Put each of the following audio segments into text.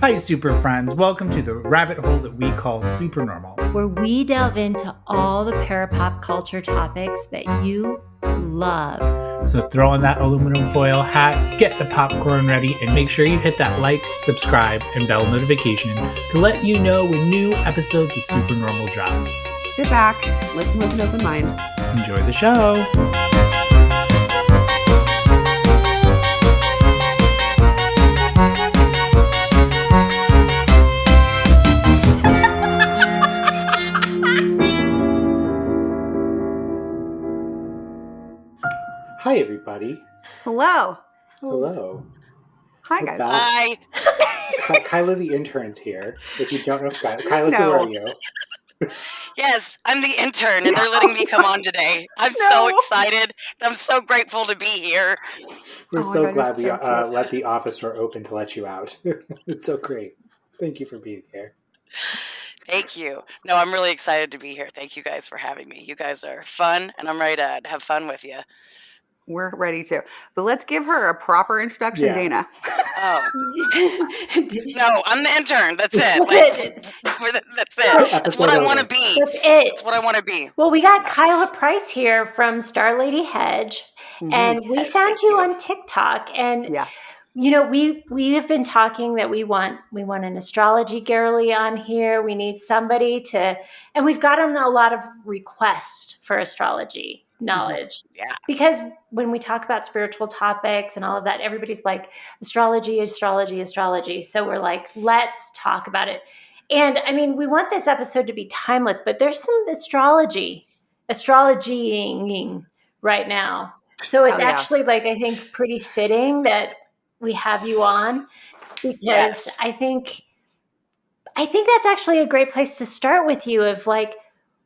Hi, super friends. Welcome to the rabbit hole that we call SUPERnormal, where we delve into all the parapop culture topics that you love. So throw on that aluminum foil hat, get the popcorn ready, and make sure you hit that like, subscribe, and bell notification to let you know when new episodes of SUPERnormal drop. Sit back, listen with an open mind. Enjoy the show. Hi, everybody. Hello. Hello. Hi, We're guys. back. Hi. Kyla the intern's here. If you don't know Kyla, who No. are you? Yes, I'm the intern, and they're letting me come on today. I'm No. so excited. I'm so grateful to be here. We're Oh my so God, glad we you're so cute. let the office door open to let you out. It's so great. Thank you for being here. Thank you. No, I'm really excited to be here. Thank you guys for having me. You guys are fun, and I'm ready to have fun with you. We're ready to. But let's give her a proper introduction, Yeah. Dana. Oh, That's no, I'm the intern. That's it. That's it. Episode That's what I want to over. be. it. That's what I want to be. Well, we got Kyla Price here from StarladyHedge, and we Yes, found thank you you. on TikTok. And Yes. you know, we have been talking that we want an astrology girly on here. We need somebody to, and we've gotten a lot of requests for astrology knowledge. Yeah. Because when we talk about spiritual topics and all of that, everybody's like, astrology, astrology, astrology. So we're like, let's talk about it. And I mean, we want this episode to be timeless, but there's some astrologying right now. So it's Oh, yeah. actually like, I think pretty fitting that we have you on, because Yes. I think that's actually a great place to start with you, of like,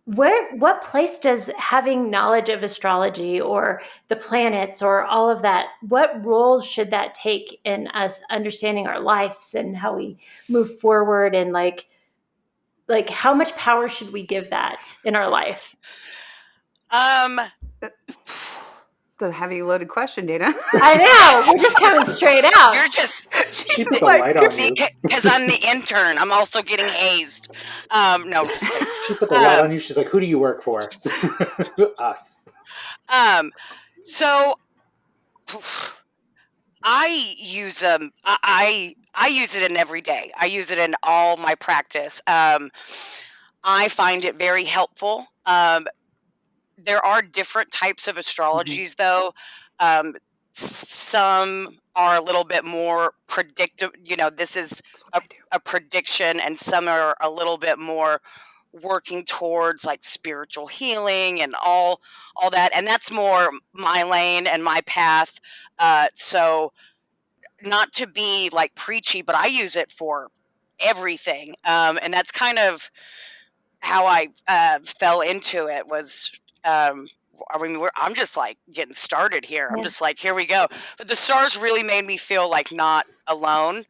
what place does having knowledge of astrology or the planets or all of that, what role should that take in us understanding our lives and how we move forward, and like how much power should we give that in our life? The heavy loaded question, Dana. I know, we're just coming straight out. You're just She put the light on you. because I'm the intern. I'm also getting hazed. No, just kidding. She put the light on you. She's like, "Who do you work for?" Us. So I use I use it in every day. I use it in all my practice. I find it very helpful. There are different types of astrologies, though. Some are a little bit more predictive. You know, this is a prediction, and some are a little bit more working towards like spiritual healing and all that. And that's more my lane and my path. So not to be like preachy, but I use it for everything. And that's kind of how I fell into it. Was I mean, I'm just like getting started here. I'm just like, here we go. But the stars really made me feel like not alone,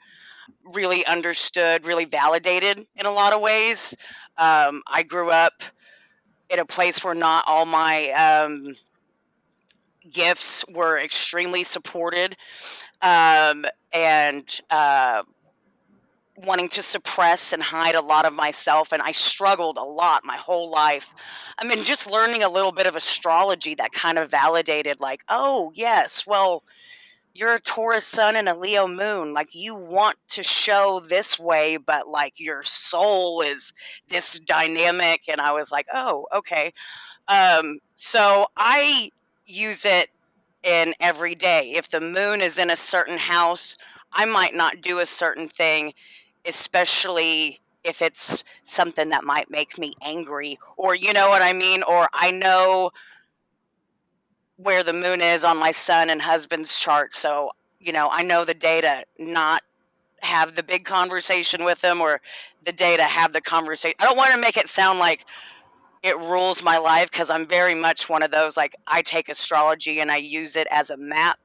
really understood, really validated in a lot of ways. I grew up in a place where not all my gifts were extremely supported, and wanting to suppress and hide a lot of myself, and I struggled a lot my whole life. I mean, just learning a little bit of astrology that kind of validated, like, oh yes, well, you're a Taurus sun and a Leo moon, like you want to show this way, but like your soul is this dynamic. And I was like, oh, okay. So I use it in every day. If the moon is in a certain house, I might not do a certain thing, especially if it's something that might make me angry, or you know what I mean? Or I know where the moon is on my son and husband's chart. So, you know, I know the day to not have the big conversation with them, or the day to have the conversation. I don't want to make it sound like it rules my life, because I'm very much one of those, like, I take astrology and I use it as a map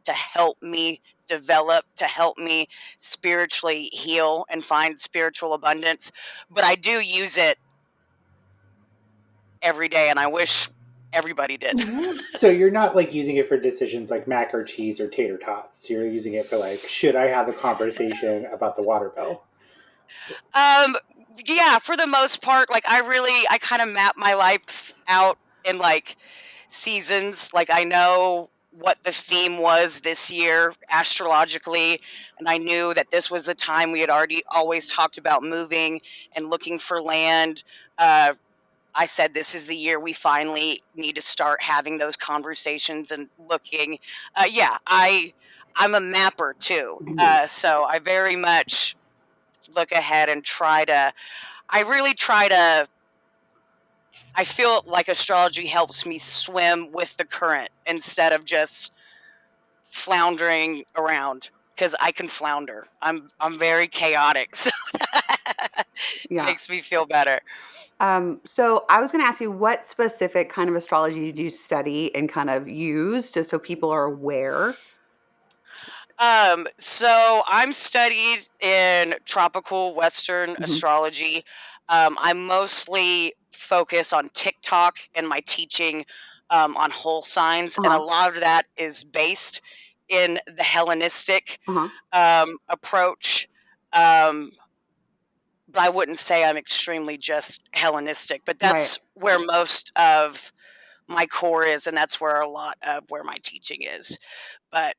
to help me develop, to help me spiritually heal and find spiritual abundance. But I do use it every day, and I wish everybody did. So you're not like using it for decisions like mac or cheese or tater tots. You're using it for like, should I have a conversation about the water bill? Yeah, for the most part, like I kind of map my life out in like seasons. Like I know what the theme was this year astrologically, and I knew that this was the time we had already always talked about moving and looking for land. Uh, I said this is the year we finally need to start having those conversations and looking. Yeah, I'm a mapper too, so I very much look ahead and try to. I really try to. I feel like astrology helps me swim with the current instead of just floundering around because I can flounder. I'm very chaotic, so it Yeah. makes me feel better. So I was going to ask you, what specific kind of astrology did you study and kind of use, just so people are aware? So I'm studied in tropical Western astrology. I mostly focus on TikTok and my teaching on whole signs, and a lot of that is based in the Hellenistic approach. But I wouldn't say I'm extremely just Hellenistic, but that's where most of my core is, and that's where a lot of where my teaching is. But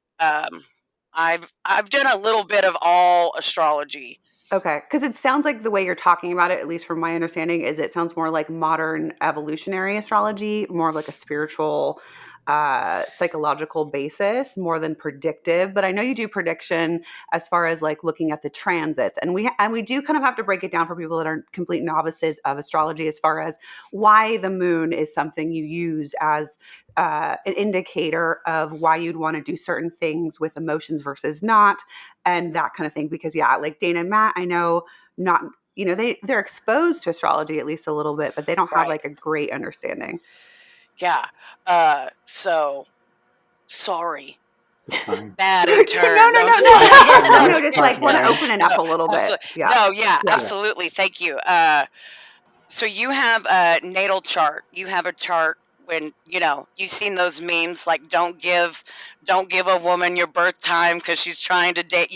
I've done a little bit of all astrology. Okay, because it sounds like the way you're talking about it, at least from my understanding, is it sounds more like modern evolutionary astrology, more like a spiritual, psychological basis, more than predictive. But I know you do prediction as far as like looking at the transits, and we do kind of have to break it down for people that are complete novices of astrology, as far as why the moon is something you use as an indicator of why you'd want to do certain things with emotions versus not, and that kind of thing. Because like Dana and Matt, I know not, they're exposed to astrology at least a little bit, but they don't have like a great understanding. Yeah. So sorry. Fine. Bad intern. No, just like want to open it up a little bit. Absolutely. Thank you. So you have a natal chart. You have a chart when you've seen those memes like don't give a woman your birth time because she's trying to date,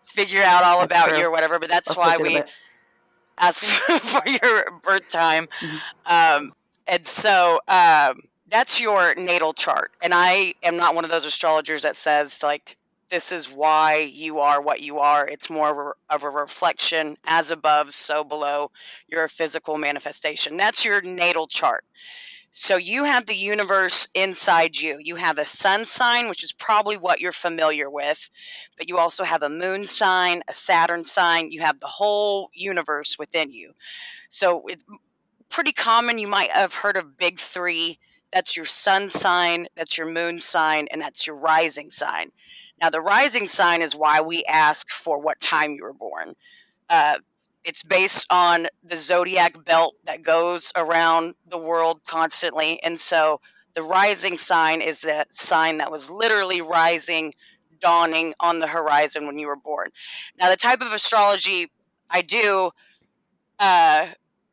figure out all about you or whatever. But that's why we ask for your birth time. And so that's your natal chart. And I am not one of those astrologers that says like this is why you are what you are. It's more of a reflection, as above, so below. You're a physical manifestation. That's your natal chart. So you have the universe inside you. You have a sun sign, which is probably what you're familiar with, but you also have a moon sign, a Saturn sign. You have the whole universe within you. So it's pretty common. You might have heard of big three. That's your sun sign, that's your moon sign, and that's your rising sign. Now, the rising sign is why we ask for what time you were born. It's based on the zodiac belt that goes around the world constantly. And so the rising sign is that sign that was literally rising, dawning on the horizon when you were born. Now, the type of astrology I do,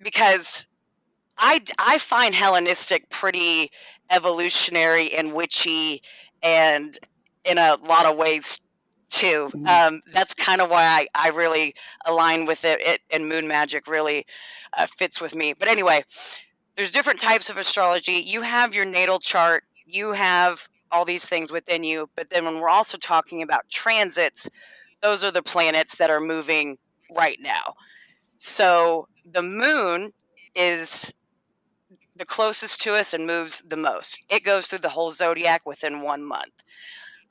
because I find Hellenistic pretty evolutionary and witchy, and in a lot of ways too. That's kind of why I really align with it, and moon magic really fits with me. But anyway, there's different types of astrology. You have your natal chart, you have all these things within you, but then when we're also talking about transits, those are the planets that are moving right now. So the moon is the closest to us and moves the most. It goes through the whole zodiac within 1 month.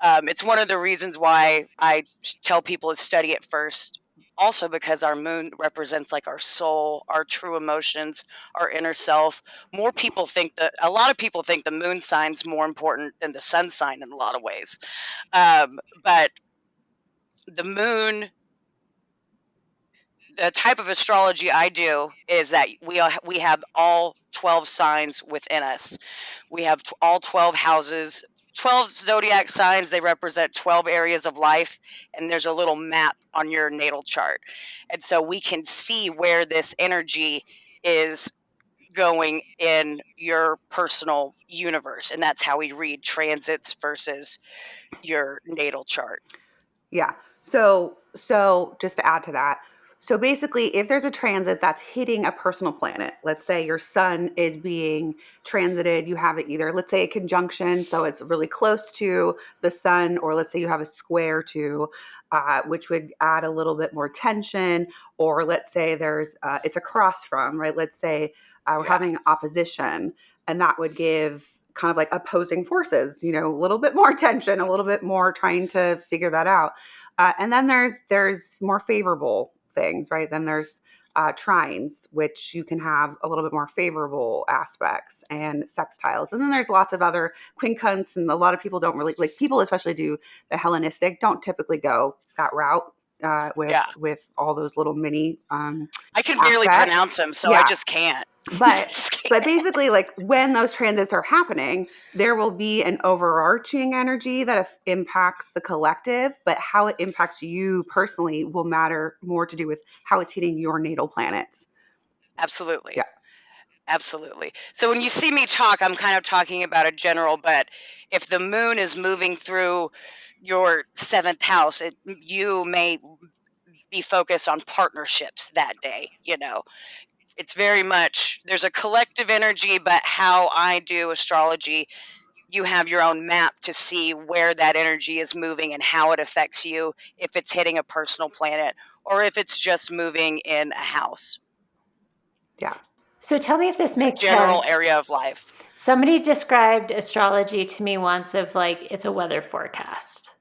It's one of the reasons why I tell people to study it first. Also because our moon represents like our soul, our true emotions, our inner self. A lot of people think the moon sign's more important than the sun sign in a lot of ways. But the moon, the type of astrology I do is that we have all 12 signs within us. We have all 12 houses, 12 zodiac signs. They represent 12 areas of life, and there's a little map on your natal chart. And so we can see where this energy is going in your personal universe, and that's how we read transits versus your natal chart. Yeah. So just to add to that, So basically, if there's a transit that's hitting a personal planet, let's say your sun is being transited, you have it either, let's say a conjunction, so it's really close to the sun, or let's say you have a square to, which would add a little bit more tension, or let's say there's, it's across from, right? Let's say we're having opposition, and that would give kind of like opposing forces, a little bit more tension, a little bit more trying to figure that out. And then there's more favorable things, right? Then there's trines, which you can have a little bit more favorable aspects, and sextiles. And then there's lots of other quincunx, and a lot of people don't really, like people especially do the Hellenistic, don't typically go that route with all those little mini I can barely aspects. pronounce them, so Yeah. I just can't. But basically, like when those transits are happening, there will be an overarching energy that impacts the collective, but how it impacts you personally will matter more to do with how it's hitting your natal planets. Absolutely. Yeah. Absolutely. So when you see me talk, I'm kind of talking about a general, but if the moon is moving through your 7th house, you may be focused on partnerships that day. It's very much, there's a collective energy, but how I do astrology, you have your own map to see where that energy is moving and how it affects you, if it's hitting a personal planet or if it's just moving in a house. Yeah. So tell me if this makes General sense. area of life. Somebody described astrology to me once of like it's a weather forecast.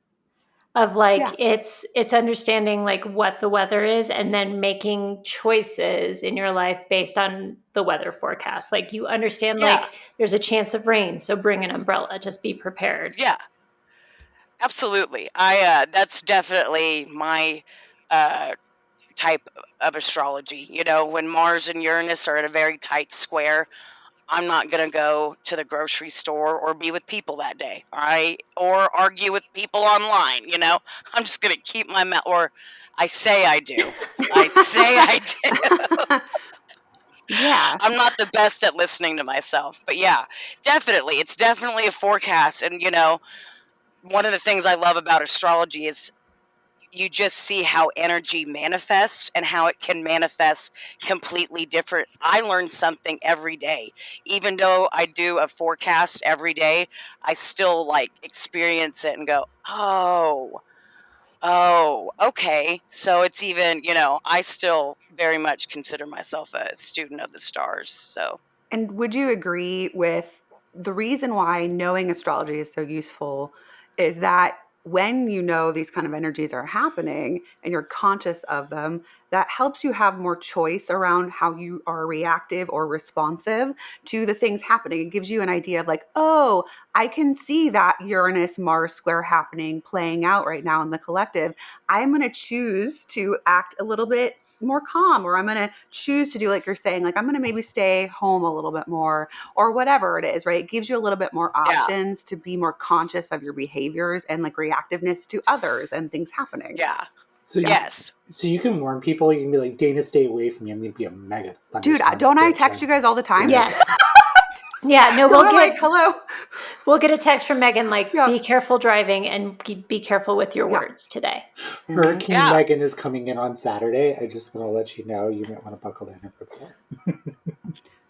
Of like it's understanding like what the weather is and then making choices in your life based on the weather forecast. Like you understand like there's a chance of rain, so bring an umbrella, just be prepared. Yeah. Absolutely. That's definitely my type of astrology. When Mars and Uranus are in a very tight square, I'm not going to go to the grocery store or be with people that day, all right? Or argue with people online, I'm just going to keep my mouth, or I say I do. I say I do. Yeah. I'm not the best at listening to myself, but yeah, definitely. It's definitely a forecast. And, one of the things I love about astrology is you just see how energy manifests and how it can manifest completely different. I learn something every day. Even though I do a forecast every day, I still like experience it and go, oh, okay. So it's even, I still very much consider myself a student of the stars. So. And would you agree with the reason why knowing astrology is so useful is that when you know these kind of energies are happening and you're conscious of them, that helps you have more choice around how you are reactive or responsive to the things happening. It gives you an idea of like, oh, I can see that Uranus Mars square happening, playing out right now in the collective. I'm going to choose to act a little bit more calm, or I'm going to choose to do like you're saying, like I'm going to maybe stay home a little bit more, or whatever it is, right? It gives you a little bit more options to be more conscious of your behaviors and like reactiveness to others and things happening. Yeah. So yes. So you can warn people. You can be like, Dana, stay away from me. I'm going to be a mega Dude, don't I text you guys all the time? Yes. Yeah, no, we'll get like, hello. We'll get a text from Megan like, be careful driving and be careful with your words today. Hurricane Megan is coming in on Saturday. I just want to let you know you might want to buckle down and prepare.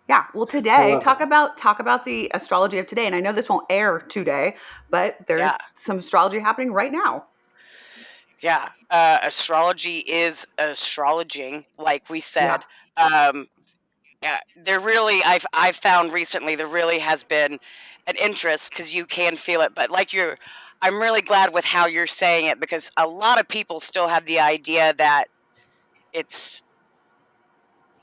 Yeah, well, today talk about the astrology of today, and I know this won't air today, but there's some astrology happening right now. Yeah, astrology is astrologing, like we said. Yeah, there really, I've found recently there really has been an interest because you can feel it, but I'm really glad with how you're saying it, because a lot of people still have the idea that it's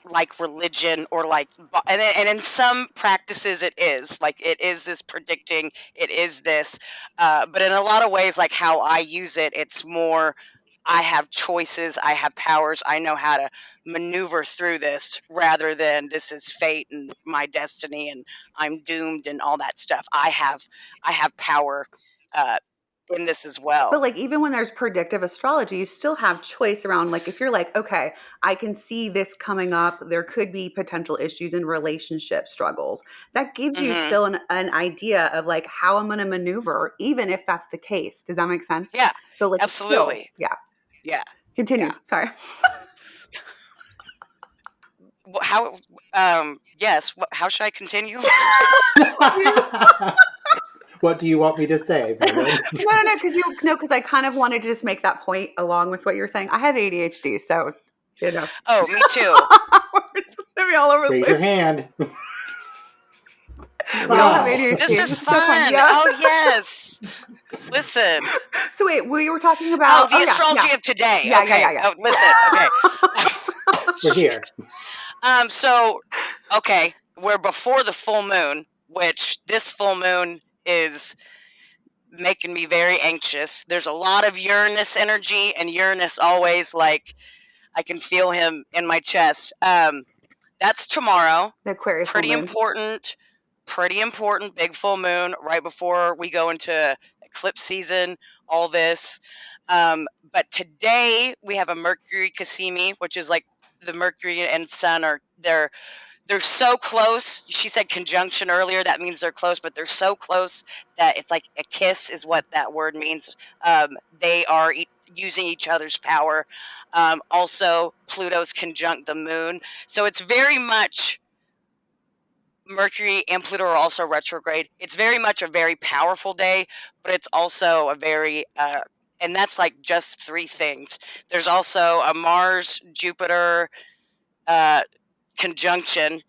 like religion or like, and in some practices it is like, it is this predicting, it is this, but in a lot of ways, like how I use it, it's more, I have choices, I have powers, I know how to maneuver through this, rather than this is fate and my destiny and I'm doomed and all that stuff. I have power in this as well. But like, even when there's predictive astrology, you still have choice around, like, if you're like, okay, I can see this coming up, there could be potential issues in relationship struggles. That gives you still an idea of like how I'm going to maneuver, even if that's the case. Does that make sense? Yeah. So like, absolutely. Yeah. Continue. Yeah. Sorry. how? Yes. How should I continue? What do you want me to say, Megan? No, because I kind of wanted to just make that point along with what you're saying. I have ADHD, so Oh, me too. It's gonna be all over the Raise place. your hand. We all have Wow. ADHD. This is It's so fun. Yeah. Oh yes. Listen. So wait, we were talking about the astrology of today. Yeah, okay. yeah. Oh, listen. Okay. We're here. So, okay, we're before the full moon, which this full moon is making me very anxious. There's a lot of Uranus energy, and Uranus always, like, I can feel him in my chest. That's tomorrow. The Aquarius Pretty full moon. important big full moon right before we go into eclipse season, all this. But today we have a Mercury Cassimi, which is like the Mercury and Sun they're so close. She said conjunction earlier. That means they're close, but they're so close that it's like a kiss is what that word means. They are using each other's power. Also, Pluto's conjunct the moon. So it's very much Mercury and Pluto are also retrograde. It's very much a very powerful day, but it's also a very, and that's like just 3 things. There's also a Mars, Jupiter, conjunction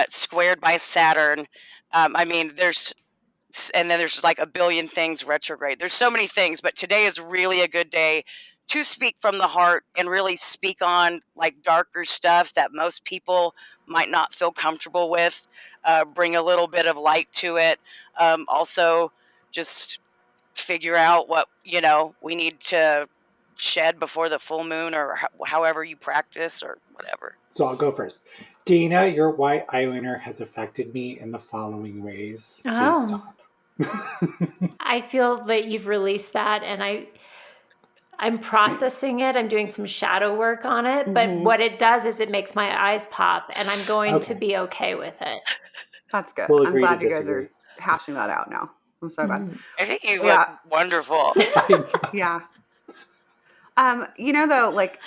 squared by Saturn. I mean, and then there's like a billion things retrograde. There's so many things, but today is really a good day to speak from the heart and really speak on like darker stuff that most people might not feel comfortable with. Bring a little bit of light to it. Also, just figure out what we need to shed before the full moon, or however you practice or whatever. So I'll go first. Dana, your white eyeliner has affected me in the following ways. Please stop. I feel that you've released that, and I'm processing it. I'm doing some shadow work on it, but what it does is it makes my eyes pop, and I'm going to be okay with it. That's good. We'll I'm agree glad to you guys disagree. are hashing that out now. I'm so glad. I think you look wonderful. Yeah. Though, like,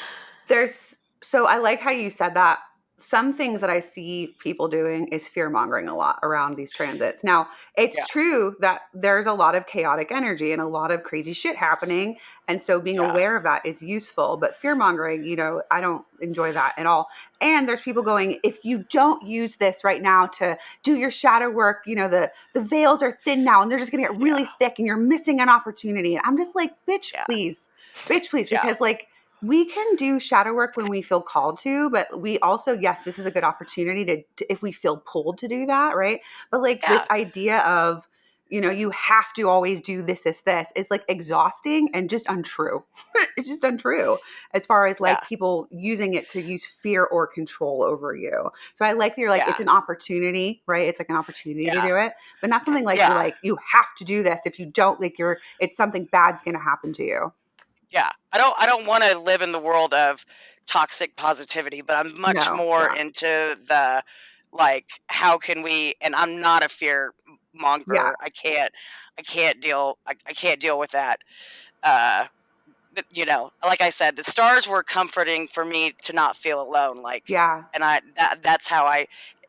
so I like how you said that. Some things that I see people doing is fear-mongering a lot around these transits. Now, it's true that there's a lot of chaotic energy and a lot of crazy shit happening. And so being aware of that is useful. But fear-mongering, I don't enjoy that at all. And there's people going, if you don't use this right now to do your shadow work, the veils are thin now and they're just going to get really thick and you're missing an opportunity. And I'm just like, bitch, please. Because like, we can do shadow work when we feel called to, but we also, yes, this is a good opportunity to if we feel pulled to do that, right? But like this idea of, you have to always do this is like exhausting and just untrue. It's just untrue as far as like people using it to use fear or control over you. So I like that you're like, it's an opportunity, right? It's like an opportunity to do it, but not something like you're like, you have to do this. If you don't, like it's something bad's going to happen to you. Yeah, I don't want to live in the world of toxic positivity, but I'm much more into the like, how can we? And I'm not a fear monger. Yeah. I can't deal with that. Like I said, the stars were comforting for me to not feel alone. Like, and that's how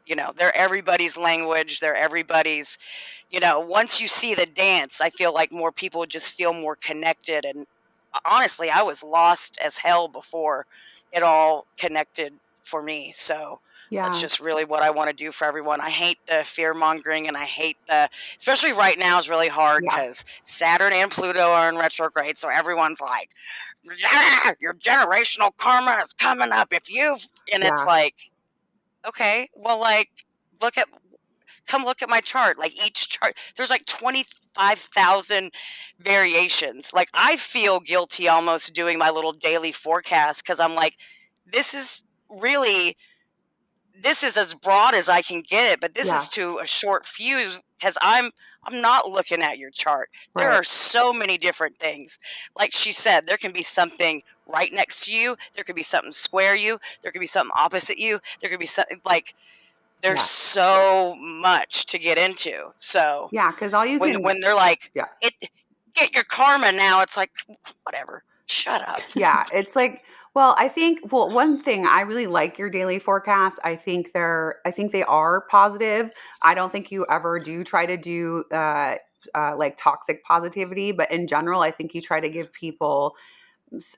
they're everybody's language. They're everybody's. Once you see the dance, I feel like more people just feel more connected. And honestly, I was lost as hell before it all connected for me. So that's just really what I want to do for everyone. I hate the fear mongering, and I hate especially right now is really hard because Saturn and Pluto are in retrograde. So everyone's like, yeah, your generational karma is coming up and it's like, okay, well, like, come look at my chart. Like each chart, there's like 25,000 variations. Like I feel guilty almost doing my little daily forecast because I'm like, this is as broad as I can get it, but this is to a short fuse because I'm not looking at your chart. There are so many different things. Like she said, there can be something right next to you. There could be something square you. There could be something opposite you. There could be something like, there's so much to get into. So because all you when they're like, get your karma now, it's like, whatever, shut up. It's like, Well, one thing I really like your daily forecast. I think they are positive. I don't think you ever do try to do like toxic positivity, but in general, I think you try to give people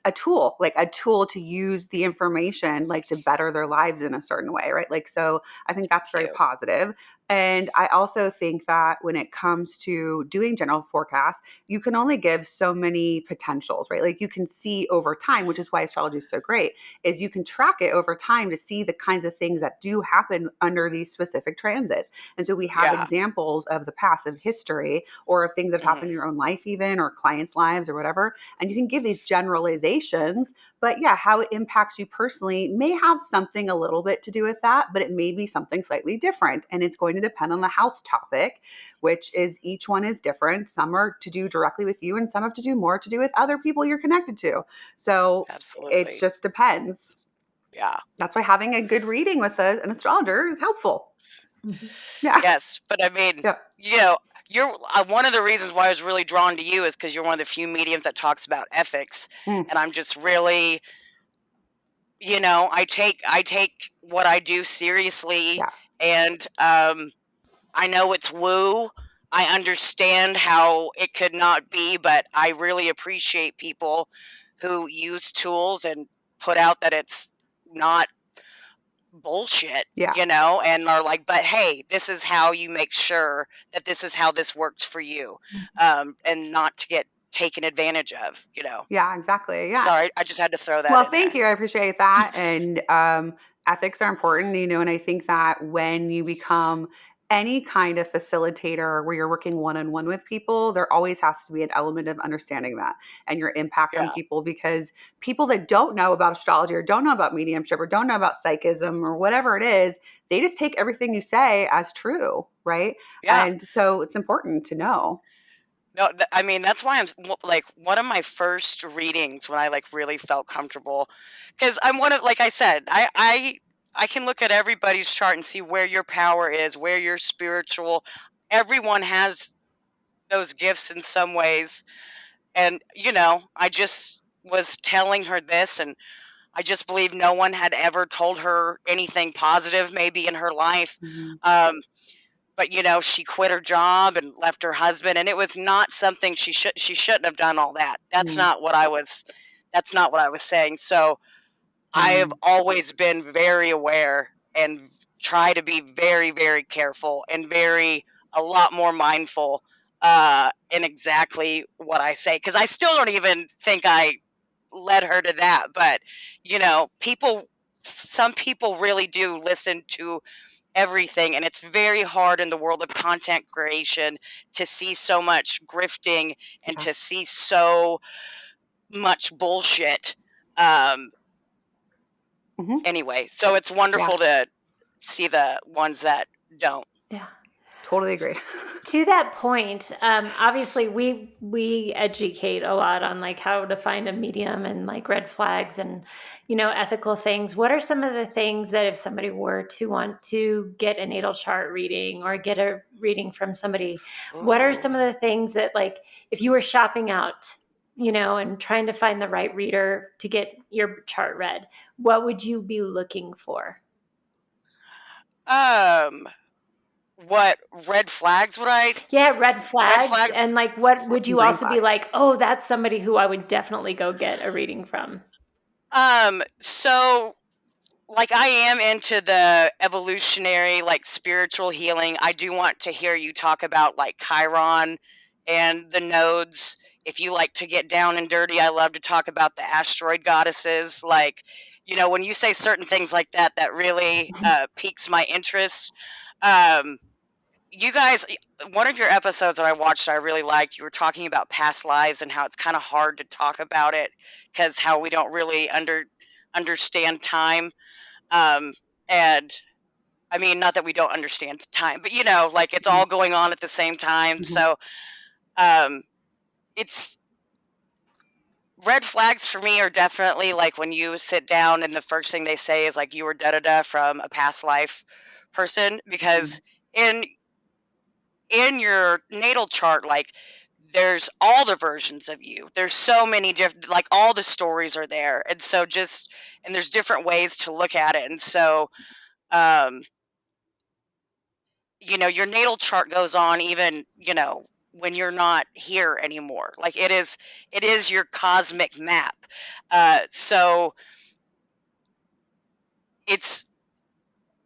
a tool, like a tool to use the information, like to better their lives in a certain way, right? Like, so I think that's very Cute. positive. And I also think that when it comes to doing general forecasts, you can only give so many potentials, right? Like you can see over time, which is why astrology is so great, is you can track it over time to see the kinds of things that do happen under these specific transits. And so we have Yeah. examples of the past, of history, or of things that happen in your own life, even, or clients' lives or whatever. And you can give these generalizations, but yeah, how it impacts you personally may have something a little bit to do with that, but it may be something slightly different. And it's going to depend on the house topic, which is each one is different. Some are to do directly with you, and some have to do more to do with other people you're connected to. So it Absolutely. just depends. Yeah. That's why having a good reading with an astrologer is helpful. Mhm. Yeah. Yes, but I mean, Yeah. you know, you're one of the reasons why I was really drawn to you is because you're one of the few mediums that talks about ethics, Mm. and I'm just really, I take what I do seriously, Yeah. and I know it's woo. I understand how it could not be, but I really appreciate people who use tools and put out that it's not bullshit, Yeah. and are like, but hey, this is how you make sure that this is how this works for you, and not to get taken advantage of. Yeah, exactly. Yeah. Sorry, I just had to throw that Well, in thank there. you. I appreciate that. And ethics are important, and I think that when you become any kind of facilitator where you're working one on one with people, there always has to be an element of understanding that and your impact on Yeah, people, because people that don't know about astrology or don't know about mediumship or don't know about psychism or whatever it is, they just take everything you say as true, right? yeah. And so it's important to know. No, I mean that's why like one of my first readings when I like really felt comfortable, because I'm one of like I said, I can look at everybody's chart and see where your power is, where you're spiritual. Everyone has those gifts in some ways, and I just was telling her this, and I just believe no one had ever told her anything positive, maybe in her life. Mhm. Um, but she quit her job and left her husband, and it was not something she shouldn't have done all that. That's Mhm. not what I was. That's not what I was saying. So I have Mhm. always been very aware and try to be very, very careful and a lot more mindful in exactly what I say, because I still don't even think I led her to that. But some people really do listen to everything, and it's very hard in the world of content creation to see so much grifting and Yeah. to see so much bullshit. Um, Mhm. anyway, so it's Yeah. wonderful to see the ones that don't. Yeah. Totally agree. To that point, obviously we educate a lot on like how to find a medium and like red flags and ethical things. What are some of the things that if somebody were to want to get a natal chart reading or get a reading from somebody, what are some Ooh. of the things that like if you were shopping out, and trying to find the right reader to get your chart read, what would you be looking for? Um, what red flags would I? Yeah, red Red flags. flags. And like, what would And you green also be flags. like, oh, that's somebody who I would definitely go get a reading from? So like I am into the evolutionary, like spiritual healing. I do want to hear you talk about like Chiron and the nodes. If you like to get down and dirty, I love to talk about the asteroid goddesses. Like, when you say certain things like that, that really piques my interest. Um, you guys, one of your episodes that I watched, I really liked. You were talking about past lives and how it's kind of hard to talk about it because how we don't really understand time. Um, and I mean, not that we don't understand time, but like it's Mhm. all going on at the same time. Mhm. So, it's red flags for me are definitely like when you sit down and the first thing they say is like you were da da da from a past life person, Mhm. because in your natal chart, like there's all the versions of you. There's so many different, like all the stories are there. And so and there's different ways to look at it. And so, your natal chart goes on even, when you're not here anymore. Like it is your cosmic map. So it's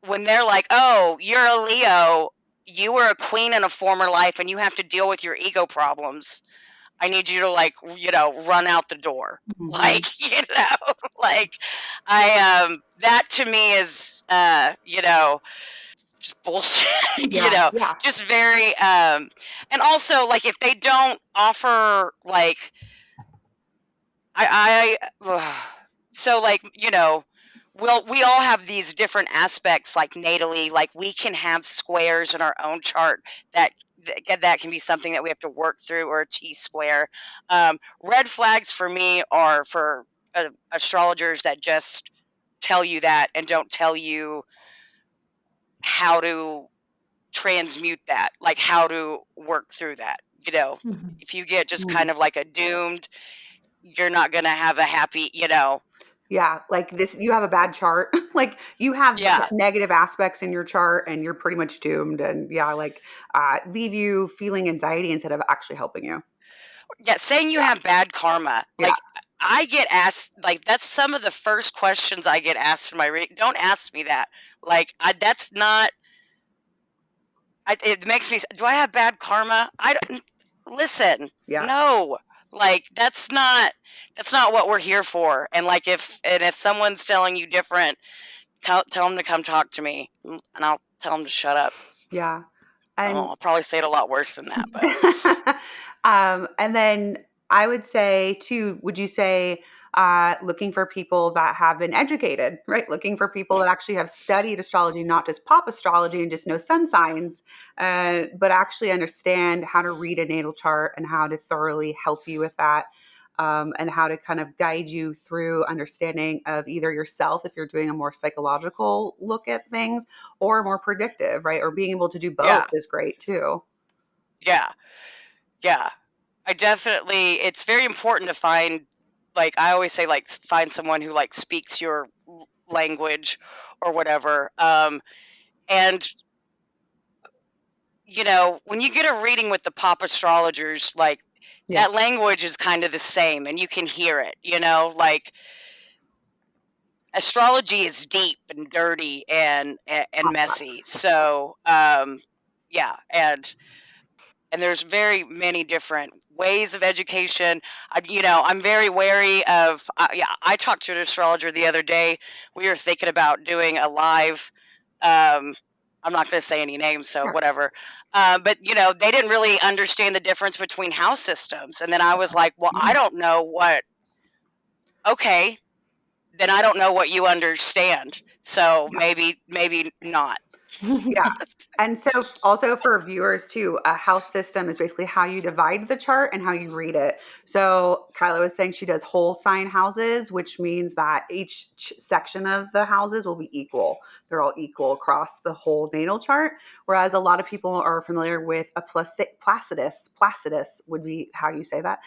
when they're like, oh, you're a Leo, you were a queen in a former life and you have to deal with your ego problems. I need you to run out the door. Mhm. Like, like that to me is, just bullshit, Yeah. Yeah. just very, and also like if they don't offer like, so like, we all have these different aspects like natally, like we can have squares in our own chart that can be something that we have to work through, or a T-square. Red flags for me are for astrologers that just tell you that and don't tell you how to transmute that, like how to work through that. Mhm. If you get just kind of like a doomed, you're not going to have a happy, Yeah, like this, you have a bad chart. Like you have Yeah. negative aspects in your chart and you're pretty much doomed. And yeah, like leave you feeling anxiety instead of actually helping you. Yeah, saying you have bad karma. Yeah. Like I get asked, like that's some of the first questions I get asked in my don't ask me that. Like that's not. It makes me. Do I have bad karma? I don't listen. Yeah. No, like that's not what we're here for. And like if someone's telling you different, tell them to come talk to me, and I'll tell them to shut up. Yeah. And I'll probably say it a lot worse than that, but and then I would say too, would you say looking for people that have been educated, right? Looking for people that actually have studied astrology, not just pop astrology and just know sun signs, but actually understand how to read a natal chart and how to thoroughly help you with that. And how to kind of guide you through understanding of either yourself, if you're doing a more psychological look at things, or more predictive, right? Or being able to do both Yeah. is great too. Yeah. I definitely, it's very important to find, like I always say, like find someone who like speaks your language or whatever. And when you get a reading with the pop astrologers, like Yeah. that language is kind of the same and you can hear it, like astrology is deep and dirty and messy. So, yeah. And there's very many different ways of education. I'm very wary of. I talked to an astrologer the other day. We were thinking about doing a live. I'm not going to say any names, so Sure. whatever. But they didn't really understand the difference between house systems, and then I was like, "Well, I don't know what." Okay, then I don't know what you understand. So maybe not. Yeah. And so also for viewers too, a house system is basically how you divide the chart and how you read it. So Kyla was saying she does whole sign houses, which means that each section of the houses will be equal. They're all equal across the whole natal chart. Whereas a lot of people are familiar with a placidus would be how you say that.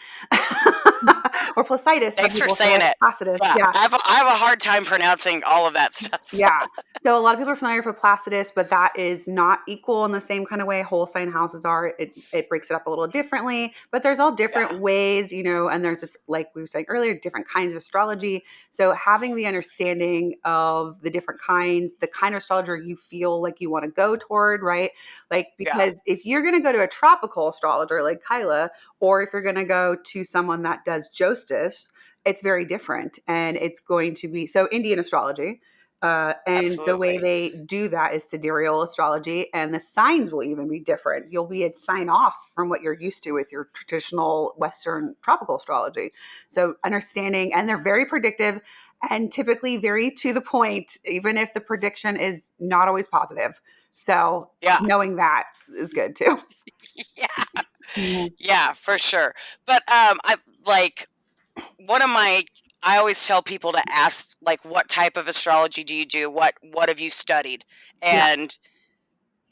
Or placitus. Thanks for saying it. Placidus. Yeah, Yeah. I have a hard time pronouncing all of that stuff. Yeah. So a lot of people are familiar with placidus, but that is not equal in the same kind of way whole sign houses are. It breaks it up a little differently, but there's all different ways, and there's, like we were saying earlier, different kinds of astrology. So having the understanding of the different kinds, the kind of astrologer you feel like you want to go toward, right? Like, because if you're going to go to a tropical astrologer like Kyla, or if you're going to go to someone that does Jostis, it's very different. And it's going to be, so Indian astrology, and Absolutely. the way they do that is sidereal astrology, and the signs will even be different. You'll be a sign off from what you're used to with your traditional Western tropical astrology. So understanding, and they're very predictive and typically very to the point, even if the prediction is not always positive. So knowing that is good too. Yeah, for sure. But I like I always tell people to ask, like, what type of astrology do you do? What have you studied? And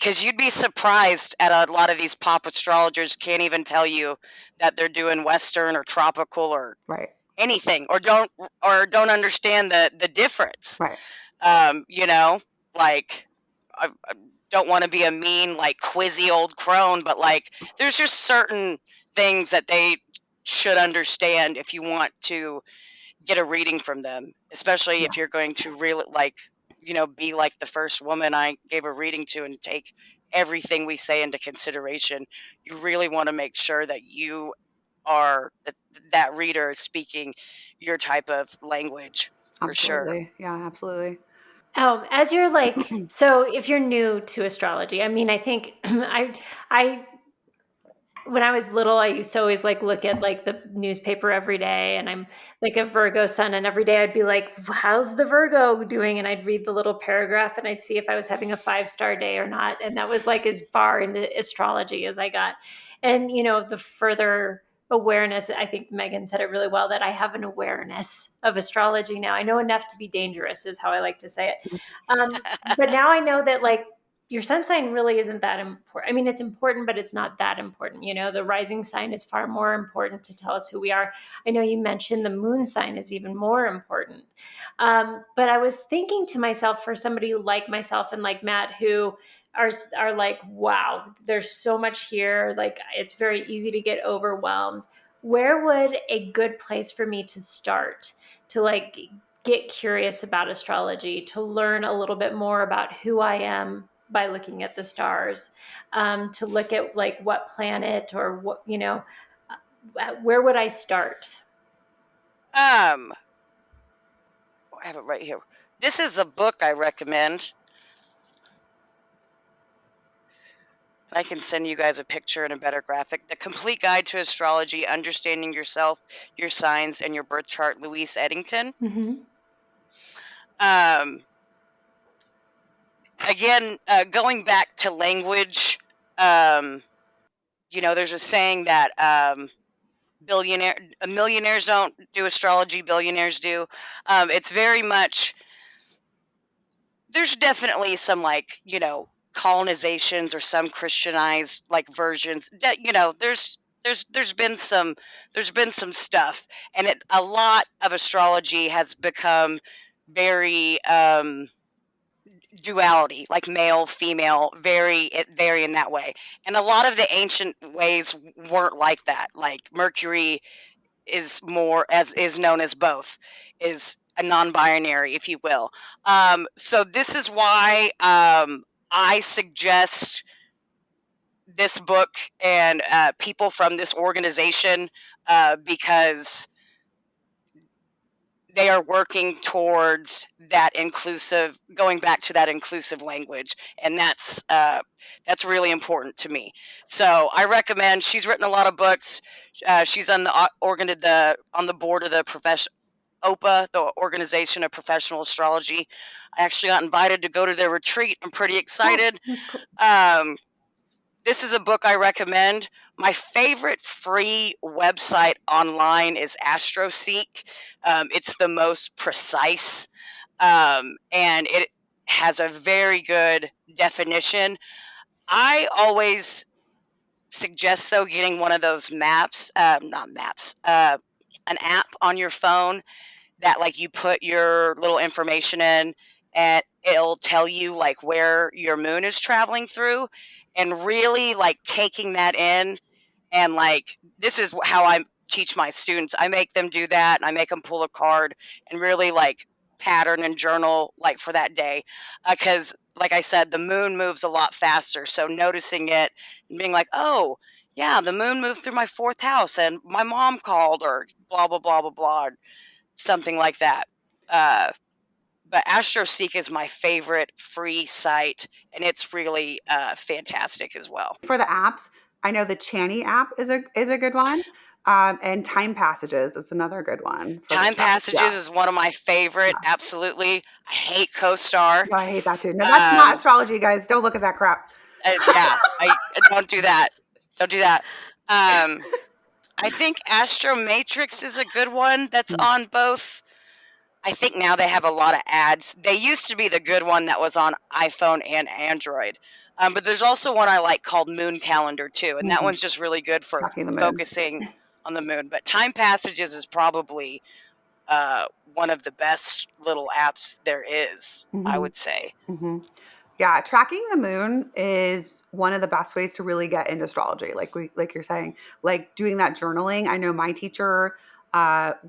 because you'd be surprised at a lot of these pop astrologers can't even tell you that they're doing Western or tropical or Right. anything, or don't understand the difference. Right. You know, like I don't want to be a mean, like quizzy old crone, but like there's just certain things that they should understand if you want to get a reading from them, especially if you're going to really like, you know, be like the first woman I gave a reading to and take everything we say into consideration. You really want to make sure that you are that reader is speaking your type of language for sure. Absolutely. Yeah, absolutely. As you're like, so if you're new to astrology, I mean, I think I when I was little, I used to always like look at like the newspaper every day, and I'm like a Virgo sun, and every day I'd be like, how's the Virgo doing? And I'd read the little paragraph and I'd see if I was having a 5-star day or not. And that was like as far into astrology as I got. And, you know, the further awareness, I think Megan said it really well, that I have an awareness of astrology now. I know enough to be dangerous is how I like to say it. But now I know that like, your sun sign really isn't that important. I mean, it's important, but it's not that important. You know, the rising sign is far more important to tell us who we are. I know you mentioned the moon sign is even more important. But I was thinking to myself, for somebody like myself and like Matt, who are like, wow, there's so much here. Like, it's very easy to get overwhelmed. Where would a good place for me to start to like get curious about astrology, to learn a little bit more about who I am by looking at the stars, to look at like what planet or what, you know, where would I start? I have it right here. This is the book I recommend. I can send you guys a picture and a better graphic. The Complete Guide to Astrology, Understanding Yourself, Your Signs, and Your Birth Chart, Louise Eddington. Again, going back to language, you know, there's a saying that millionaires don't do astrology, billionaires do. It's very much, there's definitely some like, you know, colonizations or some Christianized like versions that, you know, there's been some stuff, and a lot of astrology has become very duality, like male, female, very in that way. And a lot of the ancient ways weren't like that. Like Mercury is more, as is known as both, is a non-binary, if you will. So this is why I suggest this book and people from this organization, because they are working towards that inclusive, going back to that inclusive language, and that's really important to me. So I recommend. She's written a lot of books. She's on the board of the OPA, the Organization of Professional Astrology. I actually got invited to go to their retreat. I'm pretty excited. Oh, that's cool. This is a book I recommend. My favorite free website online is AstroSeek. It's the most precise, and it has a very good definition. I always suggest, though, getting one of those maps, not maps, an app on your phone that like you put your little information in and it'll tell you like where your moon is traveling through, and really like taking that in. And like, this is how I teach my students. I make them do that, and I make them pull a card and really like pattern and journal like for that day, because like I said, the moon moves a lot faster. So noticing it and being like, oh yeah, the moon moved through my 4th house and my mom called, or blah blah blah blah blah, something like that. But AstroSeek is my favorite free site, and it's really fantastic as well. For the apps, I know the Chani app is a good one, and Time Passages is another good one. Time Passages is one of my favorite. Yeah. Absolutely. I hate CoStar. Oh, I hate that too. No, that's not astrology, guys. Don't look at that crap. Yeah, I don't do that. Don't do that. I think Astro Matrix is a good one that's on both. I think now they have a lot of ads. They used to be the good one that was on iPhone and Android. But there's also one I like called Moon Calendar too, and that one's just really good for Tracking the moon. focusing on the moon. But Time Passages is probably one of the best little apps there is, I would say. Yeah, tracking the moon is one of the best ways to really get into astrology. Like you're saying, like doing that journaling. I know my teacher,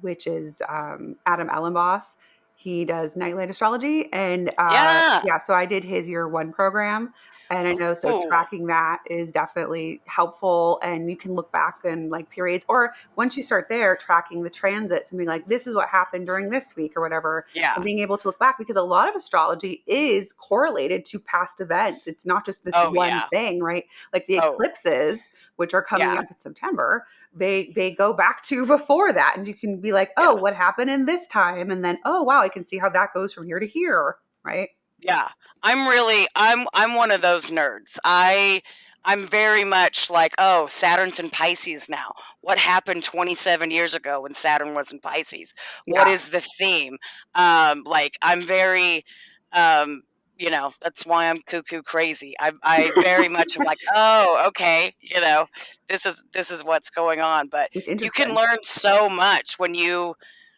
which is Adam Ellenboss, he does nightlight astrology, and Yeah. so I did his year 1 program, and I know so Ooh. tracking that is definitely helpful, and you can look back and like periods, or once you start there, tracking the transits and being like, this is what happened during this week or whatever, Yeah. and being able to look back, because a lot of astrology is correlated to past events. It's not just this one thing, right? Like the eclipses, which are coming up in September, they go back to before that, and you can be like, oh, what happened in this time, and then, oh wow, I can see how that goes from here to here, right? Yeah, I'm one of those nerds. I'm very much like, oh, Saturn's in Pisces now. What happened 27 years ago when Saturn was in Pisces? What is the theme? Like I'm very, that's why I'm cuckoo crazy. I very much am like, oh, okay, this is what's going on. But you can learn so much when you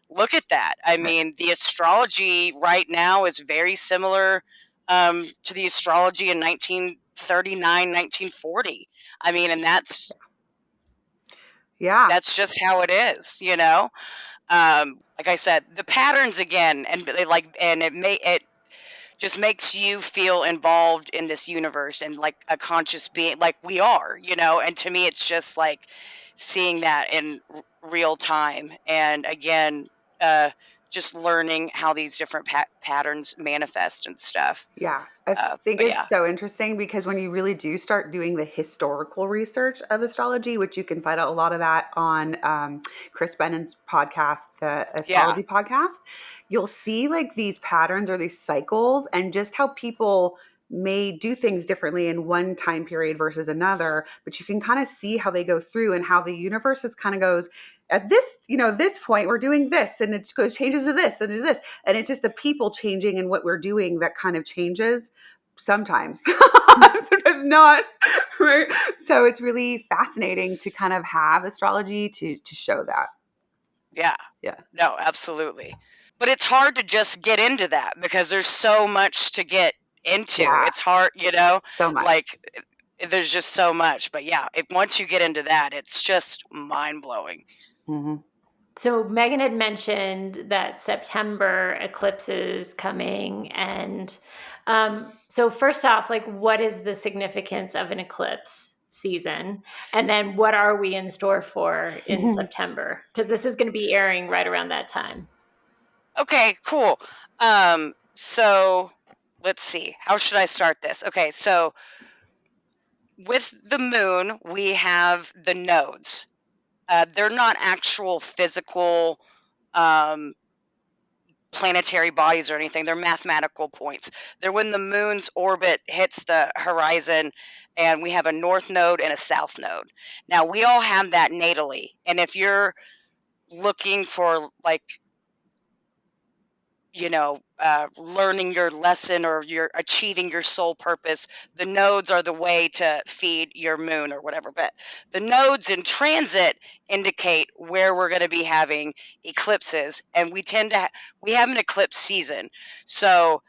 look at that. I mean, the astrology right now is very similar to the astrology in 1939, 1940. I mean, and that's just how it is, like I said, the patterns again, and it just makes you feel involved in this universe and like a conscious being, like we are, and to me it's just like seeing that in real time, and again, just learning how these different patterns manifest and stuff. I think it's so interesting, because when you really do start doing the historical research of astrology, which you can find out a lot of that on Chris Bennon's podcast, the Astrology podcast, you'll see like these patterns or these cycles, and just how people may do things differently in one time period versus another, but you can kind of see how they go through, and how the universe is kind of goes, at this, this point we're doing this, and it goes changes to this and to this, and it's just the people changing and what we're doing that kind of changes sometimes. Sometimes not, right? So it's really fascinating to kind of have astrology to show that. No, absolutely. But it's hard to just get into that, because there's so much to get into. It's hard, so much. Like there's just so much. But once you get into that, it's just mind-blowing. So Megan had mentioned that September eclipse is coming, and so first off, like, what is the significance of an eclipse season, and then what are we in store for in September? Because this is going to be airing right around that time. Okay, cool. So let's see. How should I start this? Okay, so with the moon, we have the nodes. They're not actual physical planetary bodies or anything. They're mathematical points. They're when the moon's orbit hits the horizon, and we have a north node and a south node. Now, we all have that natally, and if you're looking for like, learning your lesson, or you're achieving your soul purpose, the nodes are the way to feed your moon or whatever. But the nodes in transit indicate where we're going to be having eclipses, and we have an eclipse season. So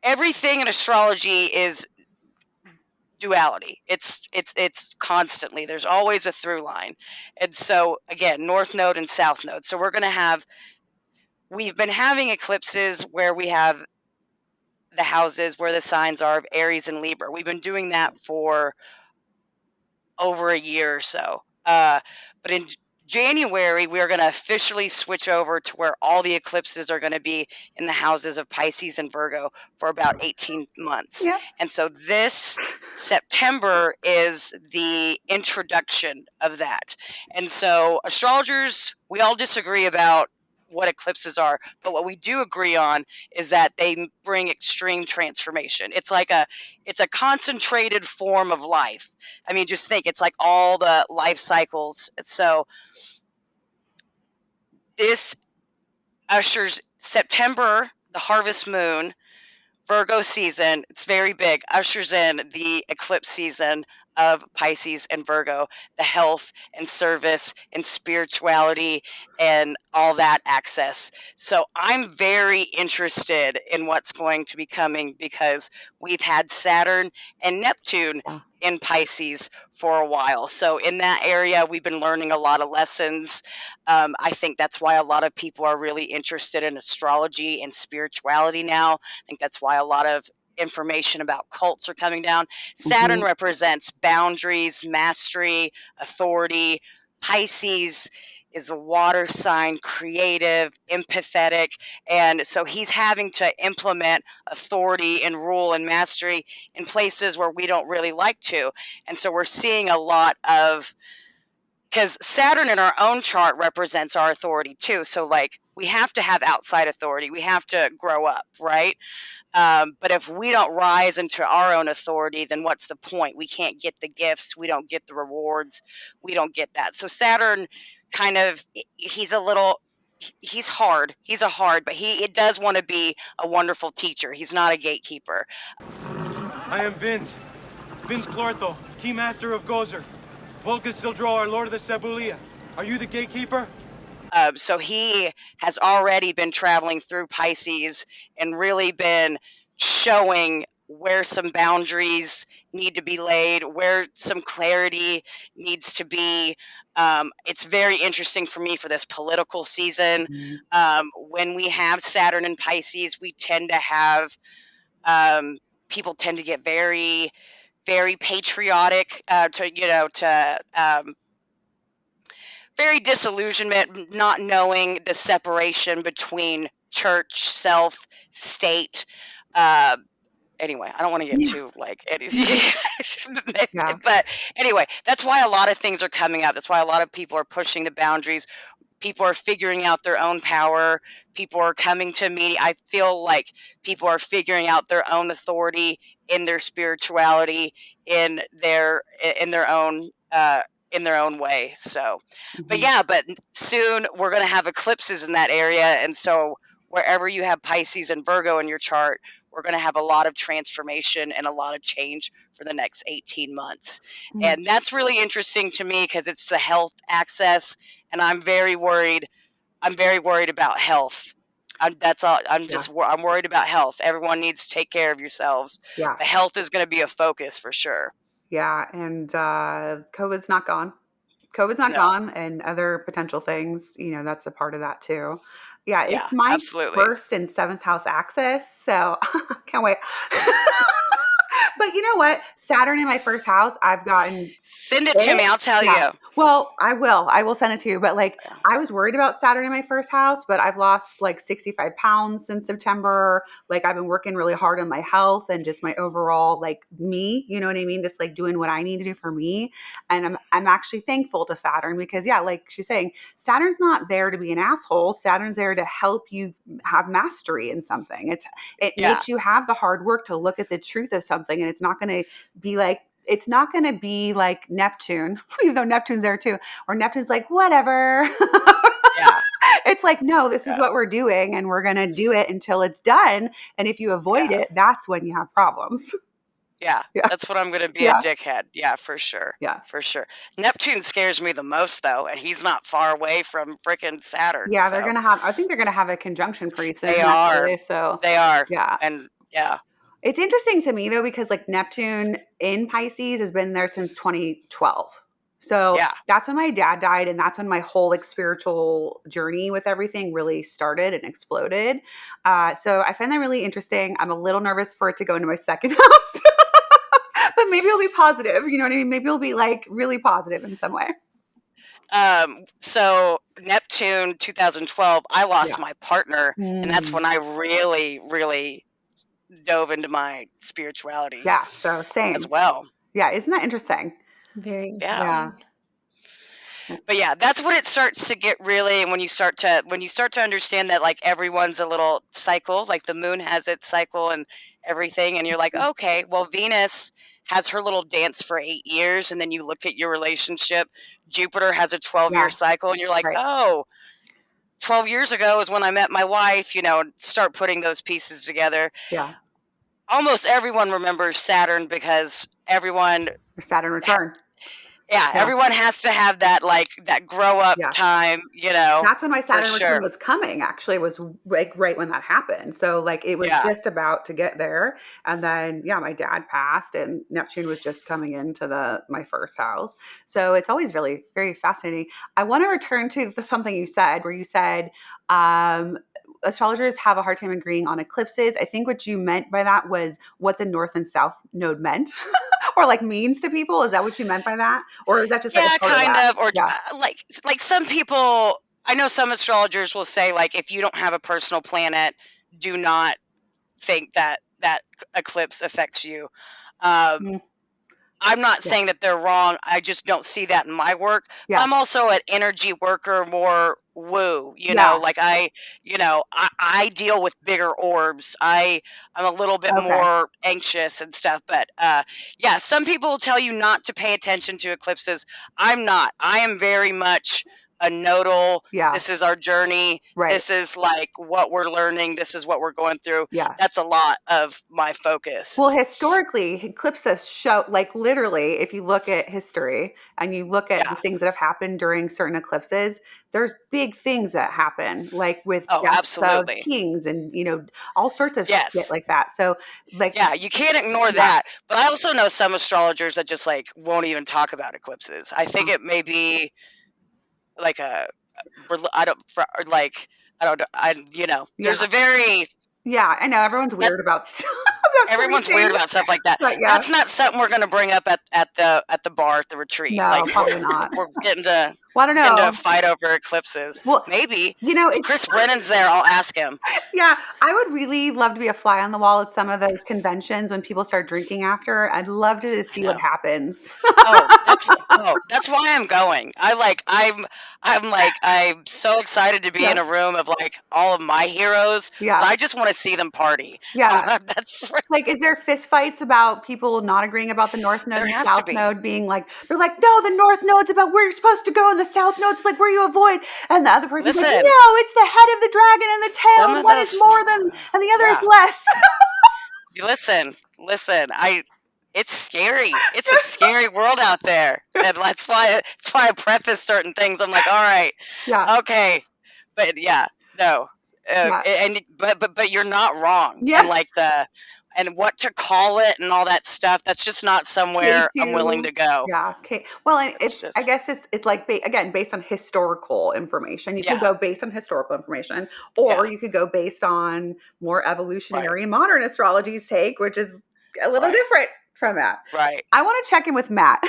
everything in astrology is duality. It's constantly, there's always a through line. And so again, north node and south node. So we've been having eclipses where we have the houses where the signs are of Aries and Libra. We've been doing that for over a year or so. But in January, we're going to officially switch over to where all the eclipses are going to be in the houses of Pisces and Virgo for about 18 months. And so this September is the introduction of that. And so astrologers, we all disagree about what eclipses are, but what we do agree on is that they bring extreme transformation. It's a concentrated form of life. I mean, just think, it's like all the life cycles. So this ushers September, the harvest moon, Virgo season, it's very big, ushers in the eclipse season of Pisces and Virgo, the health and service and spirituality and all that access. So I'm very interested in what's going to be coming because we've had Saturn and Neptune in Pisces for a while. So in that area, we've been learning a lot of lessons. I think that's why a lot of people are really interested in astrology and spirituality now. I think that's why a lot of information about cults are coming down. Saturn represents boundaries, mastery, authority. Pisces is a water sign, creative, empathetic, and so he's having to implement authority and rule and mastery in places where we don't really like to. And so we're seeing a lot of, because Saturn in our own chart represents our authority too. So like we have to have outside authority. We have to grow up, right? But if we don't rise into our own authority, then what's the point? We can't get the gifts. We don't get the rewards. We don't get that. So Saturn kind of, he's hard. He's a hard, but it does want to be a wonderful teacher. He's not a gatekeeper. I am Vince Clortho, Keymaster of Gozer. Volgus Sildro, our Lord of the Sabulia. Are you the gatekeeper? So he has already been traveling through Pisces and really been showing where some boundaries need to be laid, where some clarity needs to be. It's very interesting for me for this political season. When we have Saturn in Pisces, we tend to have people tend to get very, very patriotic, very disillusionment, not knowing the separation between church, self, state. Anyway, I don't want to get too but anyway, that's why a lot of things are coming out. That's why a lot of people are pushing the boundaries. People are figuring out their own power. People are coming to me. I feel like people are figuring out their own authority in their spirituality, in their own way. So, but soon we're going to have eclipses in that area. And so wherever you have Pisces and Virgo in your chart, we're going to have a lot of transformation and a lot of change for the next 18 months. And that's really interesting to me because it's the health access. And I'm very worried. I'm very worried about health. That's all. I'm worried about health. Everyone needs to take care of yourselves. The health is going to be a focus for sure. Yeah, and COVID's not gone. COVID's not gone, and other potential things, that's a part of that too. Yeah, it's my first and seventh house axis, so can't wait. But you know what? Saturn in my first house, I've gotten... Send it to me. I'll tell you. Well, I will. I will send it to you. But I was worried about Saturn in my first house, but I've lost 65 pounds since September. I've been working really hard on my health and just my overall, me, you know what I mean? Just doing what I need to do for me. And I'm actually thankful to Saturn because, like she's saying, Saturn's not there to be an asshole. Saturn's there to help you have mastery in something. It makes you have the hard work to look at the truth of something. And it's not going to be like Neptune, even though Neptune's there too, or Neptune's whatever. It's no, this is what we're doing and we're going to do it until it's done. And if you avoid it, that's when you have problems. Yeah, that's what I'm going to be a dickhead. Yeah, for sure. Yeah, for sure. Neptune scares me the most though. And he's not far away from freaking Saturn. Yeah, they're going to I think they're going to have a conjunction pretty soon. They are. Yeah. And it's interesting to me though, because Neptune in Pisces has been there since 2012. So that's when my dad died. And that's when my whole spiritual journey with everything really started and exploded. So I find that really interesting. I'm a little nervous for it to go into my second house, but maybe it'll be positive. You know what I mean? Maybe it'll be really positive in some way. So Neptune 2012, I lost my partner and that's when I really, really dove into my spirituality. Yeah, so same as well. Yeah, isn't that interesting? Very interesting. Yeah. But that's when it starts to get really, and when you start to understand that everyone's a little cycle, the moon has its cycle and everything, and you're okay, well, Venus has her little dance for 8 years, and then you look at your relationship, Jupiter has a 12-year cycle, and you're oh, 12 years ago is when I met my wife, start putting those pieces together. Yeah. almost everyone remembers Saturn because everyone, Saturn return. yeah, everyone has to have that, like, that grow up time, you know. That's when my for Saturn return sure. was coming, actually, was like right when that happened. So like it was just about to get there. And then my dad passed and Neptune was just coming into my first house. So it's always really very fascinating. I want to return to something you said where you said astrologers have a hard time agreeing on eclipses. I think what you meant by that was what the North and South node meant. Or like means to people. Is that what you meant by that? Or is that just like a part kind of that? of, or like some people, I know some astrologers will say, like, if you don't have a personal planet, do not think that that eclipse affects you. I'm not saying that they're wrong. I just don't see that in my work. Yeah. I'm also an energy worker, more woo, you know, like I deal with bigger orbs. I'm a little bit more anxious and stuff, but some people will tell you not to pay attention to eclipses. I'm not. I am very much a nodal. This is our journey. This is like what we're learning. This is what we're going through. That's a lot of my focus. Well, historically, eclipses show, like literally, if you look at history and you look at the things that have happened during certain eclipses, there's big things that happen, like with deaths of kings and, all sorts of shit like that. So like, you can't ignore that. But I also know some astrologers that just like won't even talk about eclipses. I think it may be like there's a very I know everyone's weird about everyone's weird about stuff like that. But that's not something we're going to bring up at the bar at the retreat. No, like, probably not. We're getting to I don't know. Into a fight over eclipses. Well, maybe if Chris Brennan's there, I'll ask him. Yeah, I would really love to be a fly on the wall at some of those conventions when people start drinking after. I'd love to see what happens. That's why I'm going. I'm so excited to be in a room of like all of my heroes. Yeah, but I just want to see them party. Yeah, that's like, is there fist fights about people not agreeing about the North Node and the South Node being like, they're like, no, the North Node's about where you're supposed to go, and the South Node's like where you avoid, and the other person's like, no, it's the head of the dragon and the tail, and one is more than, and the other is less. Listen, it's scary. It's a scary world out there, and that's why I preface certain things. I'm like, all right, okay, but but you're not wrong. And like and what to call it and all that stuff, that's just not somewhere I'm willing to go. Yeah. Okay. Well, I guess it's like, again, based on historical information. You could go based on historical information, or you could go based on more evolutionary modern astrology's take, which is a little different from that. Right. I want to check in with Matt.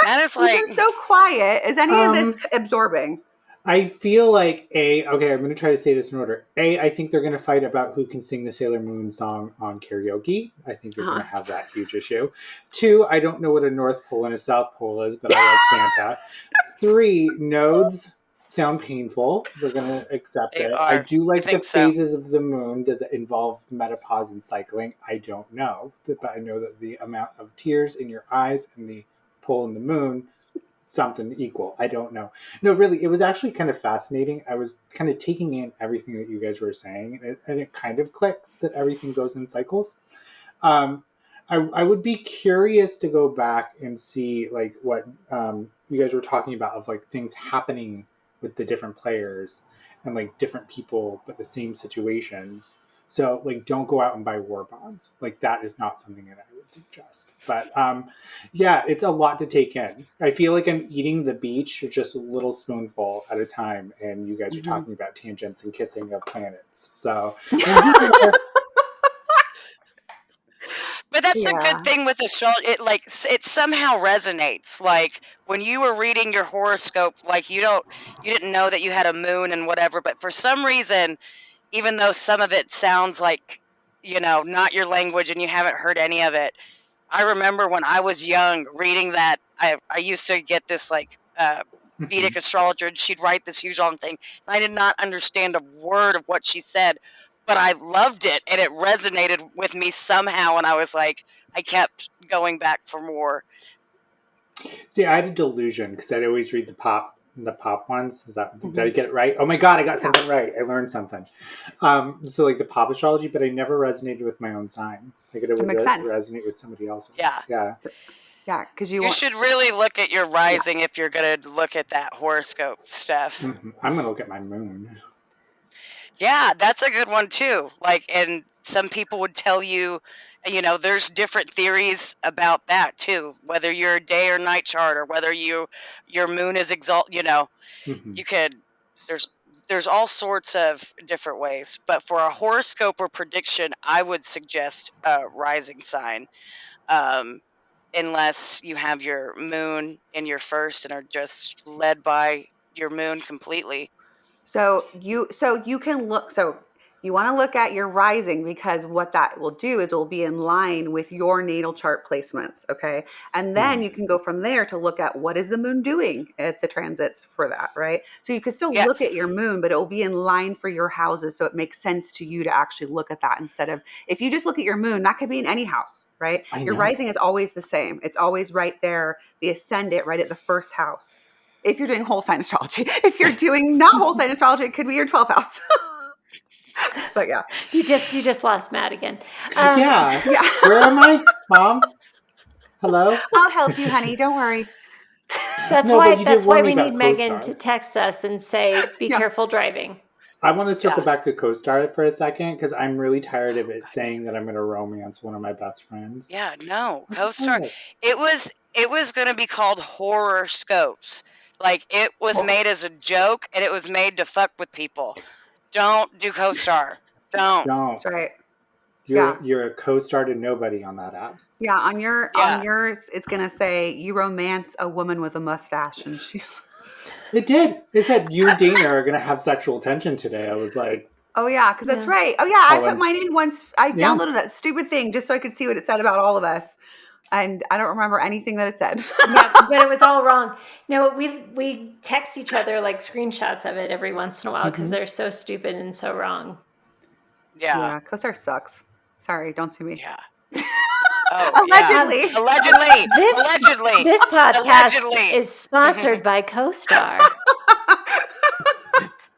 Matt is like, been so quiet. Is any of this absorbing? I feel like I'm going to try to say this in order. I think they're going to fight about who can sing the Sailor Moon song on karaoke. I think you're going to have that huge issue. 2, I don't know what a North Pole and a South Pole is, but I like Santa. 3, nodes sound painful. We're going to accept it. I do like the phases of the moon. Does it involve menopause and cycling? I don't know. But I know that the amount of tears in your eyes and the pole in the moon, something equal. I don't know. No, really, it was actually kind of fascinating. I was kind of taking in everything that you guys were saying, and it kind of clicks that everything goes in cycles. I would be curious to go back and see like what you guys were talking about of like things happening with the different players and like different people, but the same situations. So like, don't go out and buy war bonds. Like that is not something that I would suggest. But it's a lot to take in. I feel like I'm eating the beach just a little spoonful at a time, and you guys are talking about tangents and kissing of planets. So. But that's a good thing with astrology. It somehow resonates. Like when you were reading your horoscope, like you didn't know that you had a moon and whatever, but for some reason, even though some of it sounds like, not your language and you haven't heard any of it, I remember when I was young reading that, I used to get this like Vedic astrologer, and she'd write this huge long thing, and I did not understand a word of what she said, but I loved it, and it resonated with me somehow, and I was like, I kept going back for more. See, I had a delusion because I'd always read the pop the pop ones. Did I get it right? Oh my God, I got something right. I learned something. So like the pop astrology, but I never resonated with my own sign. Like it would makes sense. resonate with somebody else's. Yeah. Yeah, because you should really look at your rising if you're going to look at that horoscope stuff. Mm-hmm. I'm going to look at my moon. Yeah, that's a good one too. Like, and some people would tell you, there's different theories about that too. Whether you're a day or night chart, or whether your moon is Mm-hmm. you could. There's all sorts of different ways. But for a horoscope or prediction, I would suggest a rising sign. Unless you have your moon in your first and are just led by your moon completely. So you can look. So you want to look at your rising, because what that will do is it will be in line with your natal chart placements. Okay. And then you can go from there to look at what is the moon doing at the transits for that. Right. So you can still look at your moon, but it will be in line for your houses. So it makes sense to you to actually look at that, instead of, if you just look at your moon, that could be in any house, right? Your rising is always the same. It's always right there. The ascendant right at the first house. If you're doing whole sign astrology. If you're doing not whole sign astrology, it could be your 12th house. But yeah. You just lost Matt again. Yeah. Where am I, Mom? Hello? I'll help you, honey. Don't worry. That's why we need Megan to text us and say, be careful driving. I want to circle back to co-star for a second, because I'm really tired of it saying that I'm going to romance one of my best friends. Yeah, no, co-star. It was going to be called horoscopes. Like, it was made as a joke, and it was made to fuck with people. Don't do co-star. Don't. That's right. You're a co-star to nobody on that app. Yeah, on yours, it's gonna say you romance a woman with a mustache, and she's. It did. It said you and Dana are gonna have sexual tension today. I was like, oh yeah, because that's right. Oh yeah, I put mine in once. I downloaded that stupid thing just so I could see what it said about all of us. And I don't remember anything that it said. Yeah, but it was all wrong. No, we text each other like screenshots of it every once in a while, because they're so stupid and so wrong. Yeah, co-star sucks. Sorry, don't sue me. Yeah. Allegedly. Allegedly. This podcast is sponsored by CoStar.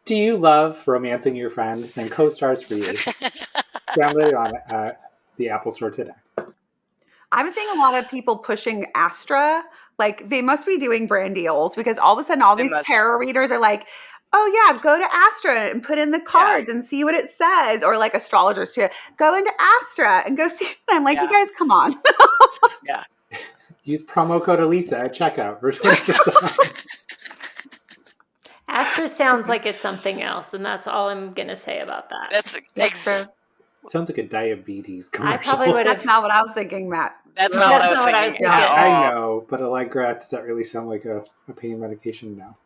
Do you love romancing your friend? Then CoStar's for you. Download it on the Apple Store today. I've been seeing a lot of people pushing Astra. Like, they must be doing brand deals, because all of a sudden all these tarot readers are like, oh yeah, go to Astra and put in the cards and see what it says. Or like astrologers too, go into Astra and go see. And I'm like, you guys, come on. Yeah. Use promo code Elisa at checkout for 20%. Astra sounds like it's something else, and that's all I'm gonna say about that. That's sounds like a diabetes commercial. I probably would have. That's not what I was thinking, Matt. That's not what I was thinking. I know, but Allegra, does that really sound like a pain medication now?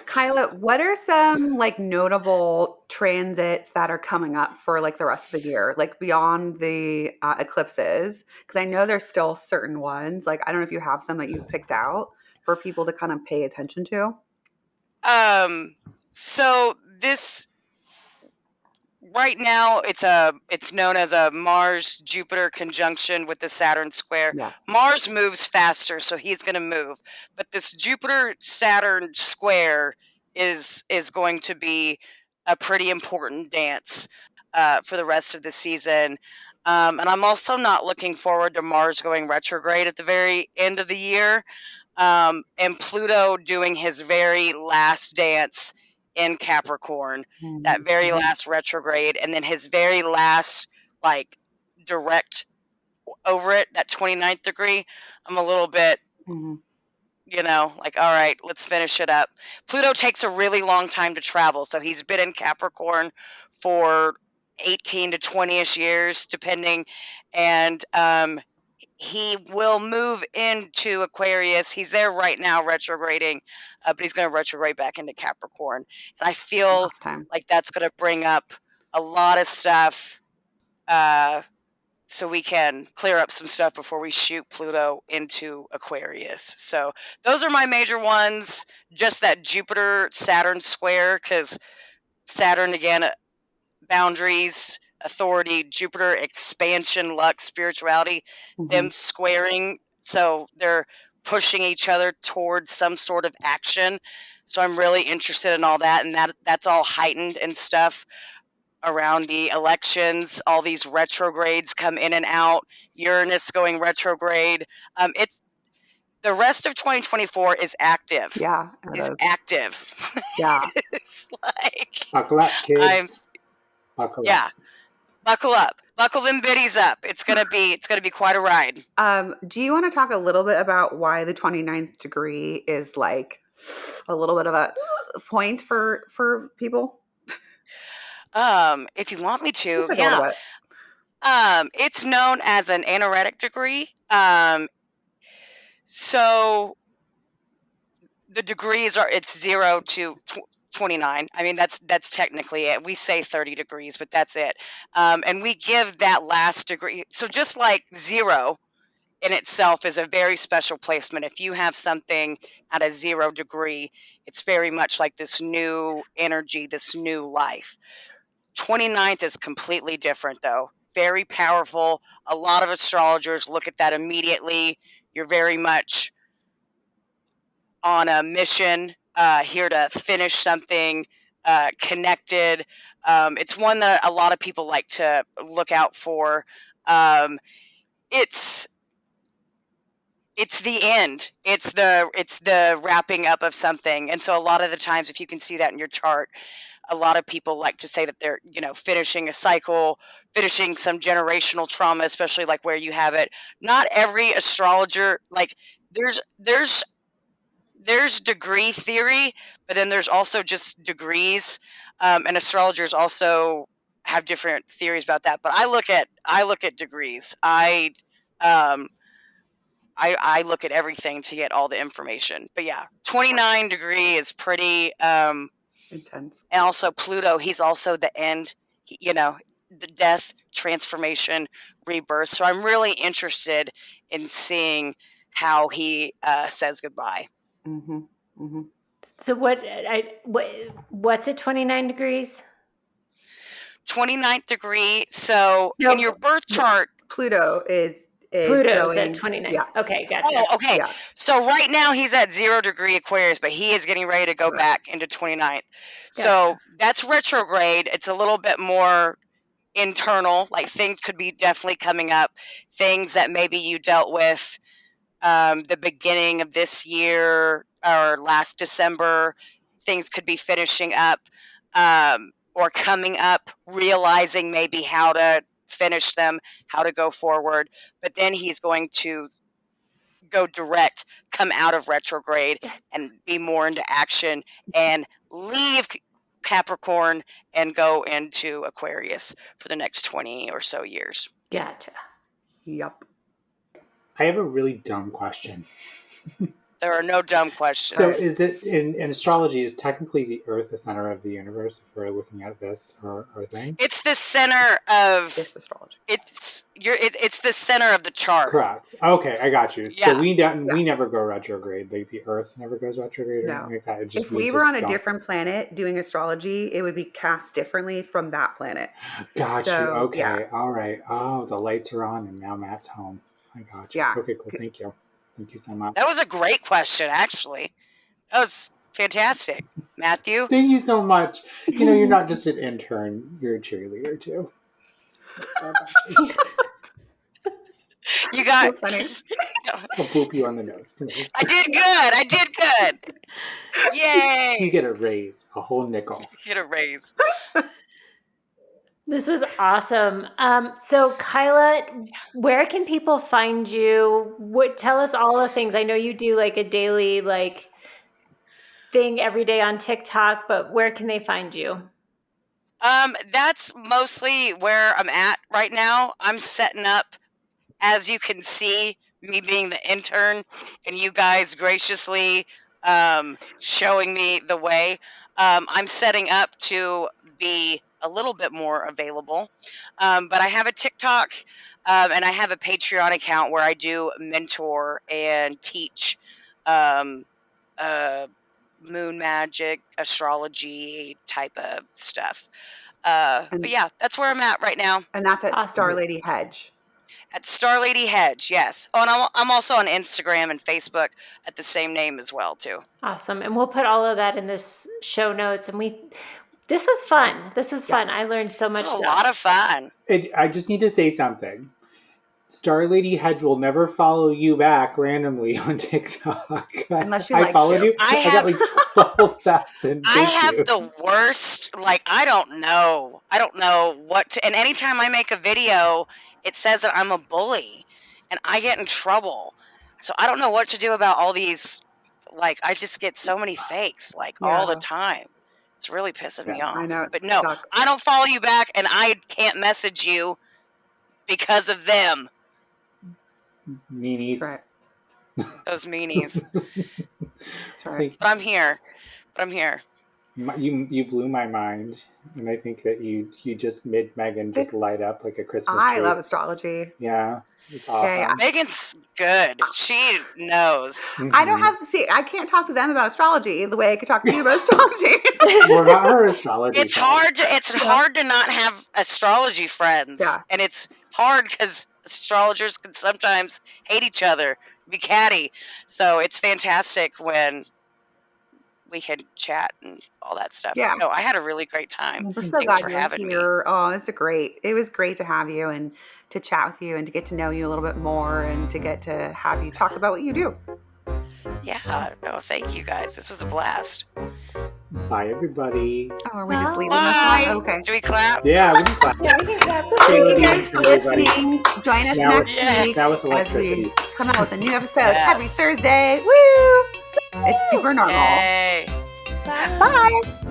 Kyla, what are some like notable transits that are coming up for like the rest of the year, like beyond the eclipses? Because I know there's still certain ones. Like, I don't know if you have some that you've picked out for people to kind of pay attention to. So this right now it's known as a Mars-Jupiter conjunction with the Saturn square. Yeah. Mars moves faster, so he's going to move. But this Jupiter-Saturn square is going to be a pretty important dance for the rest of the season. And I'm also not looking forward to Mars going retrograde at the very end of the year, and Pluto doing his very last dance in Capricorn, that very last retrograde, and then his very last like direct over it, that 29th degree. I'm a little bit, like, all right, let's finish it up. Pluto takes a really long time to travel, so he's been in Capricorn for 18 to 20-ish years, depending, and he will move into Aquarius. He's there right now retrograding, but he's going to retrograde back into Capricorn. And I feel like that's going to bring up a lot of stuff so we can clear up some stuff before we shoot Pluto into Aquarius. So those are my major ones. Just that Jupiter-Saturn square, because Saturn, again, boundaries, authority, Jupiter, expansion, luck, spirituality, them squaring. So they're pushing each other towards some sort of action. So I'm really interested in all that, and that's all heightened and stuff around the elections. All these retrogrades come in and out. Uranus going retrograde. It's the rest of 2024 is active. Yeah. Active. Yeah. It's like buckle up, kids. Buckle up. Buckle up. Buckle them biddies up. It's gonna be quite a ride. Do you want to talk a little bit about why the 29th degree is like a little bit of a point for people? If you want me to, Just like a little bit. It's known as an anaretic degree. So the degrees it's 0 to 29. I mean, that's technically it. We say 30 degrees, but that's it. And we give that last degree. So just like 0 in itself is a very special placement. If you have something at a 0 degree, it's very much like this new energy, this new life. 29th is completely different, though. Very powerful. A lot of astrologers look at that immediately. You're very much on a mission, here to finish something, connected. It's one that a lot of people like to look out for. It's the end. It's the wrapping up of something. And so a lot of the times, if you can see that in your chart, a lot of people like to say that they're, finishing a cycle, finishing some generational trauma, especially like where you have it. Not every astrologer, like there's degree theory, but then there's also just degrees, and astrologers also have different theories about that. But I look at degrees. I look at everything to get all the information. But yeah, 29 degree is pretty intense. And also Pluto, he's also the end, the death, transformation, rebirth. So I'm really interested in seeing how he says goodbye. Mm-hmm. Mm-hmm. So what's at 29 degrees? 29th degree. So in your birth chart, Pluto is Pluto's going at 29. Yeah. Okay, gotcha. Oh, okay. Yeah. So right now he's at 0 degree Aquarius, but he is getting ready to go back into 29th. Gotcha. So that's retrograde. It's a little bit more internal, like things could be definitely coming up, things that maybe you dealt with the beginning of this year or last December. Things could be finishing up or coming up, realizing maybe how to finish them, how to go forward. But then he's going to go direct, come out of retrograde and be more into action and leave Capricorn and go into Aquarius for the next 20 or so years. Gotcha. Yep. I have a really dumb question. There are no dumb questions. So is it in astrology, is technically the Earth the center of the universe if we're looking at this or thing? It's the center of astrology. It's the center of the chart. Correct. Okay, I got you. Yeah. So we never go retrograde. Like the Earth never goes retrograde or anything like that. If we were on a different planet doing astrology, it would be cast differently from that planet. Got you. Okay. All right. Oh, the lights are on and now Matt's home. I got you. Yeah. Okay, cool. Thank you. Thank you so much. That was a great question, actually. That was fantastic. Matthew? Thank you so much. You're not just an intern. You're a cheerleader, too. You got... So funny. I'll boop you on the nose. I did good. Yay! You get a raise. A whole nickel. You get a raise. This was awesome. So Kyla, where can people find you? Tell us all the things. I know you do like a daily thing every day on TikTok, but where can they find you? That's mostly where I'm at right now. I'm setting up, as you can see, me being the intern and you guys graciously showing me the way. I'm setting up to be a little bit more available. But I have a TikTok and I have a Patreon account where I do mentor and teach moon magic, astrology type of stuff. But yeah, that's where I'm at right now. And that's at StarladyHedge. At StarladyHedge, yes. Oh, and I'm also on Instagram and Facebook at the same name as well, too. Awesome. And we'll put all of that in this show notes. And this was fun. This was fun. I learned so much. This was a lot of fun. I just need to say something. StarladyHedge will never follow you back randomly on TikTok. Unless she I likes followed you. I got like 12,000. I have the worst, like, I don't know what to, and anytime I make a video, it says that I'm a bully, and I get in trouble. So I don't know what to do about all these, like, I just get so many fakes, like, all the time. It's really pissing me off. I know, but no, sucks. I don't follow you back, and I can't message you because of them. Meanies. That's right. Those meanies. That's right. But I'm here. You blew my mind, and I think that you just made Megan just light up like a Christmas tree. I love astrology. Yeah, it's awesome. Yeah. Megan's good. She knows. I don't have I can't talk to them about astrology the way I could talk to you about astrology. We're not her astrology. It's hard to not have astrology friends. Yeah. And it's hard because astrologers can sometimes hate each other, be catty. So it's fantastic when we can chat and all that stuff. Yeah. No, I had a really great time. We're so Thanks glad for you're having here. Oh, it was great to have you and to chat with you and to get to know you a little bit more and to get to have you talk about what you do. Yeah. No, thank you guys. This was a blast. Bye, everybody. Oh, are we just leaving Bye. this one? Okay. Do we clap? Yeah, we can clap. Yeah, we can clap. Thank you guys Thank for you, everybody. listening. Join us Now next week Now with as we electricity. come out with a new episode Yes. every Thursday. Woo! It's super normal. Yay. Bye.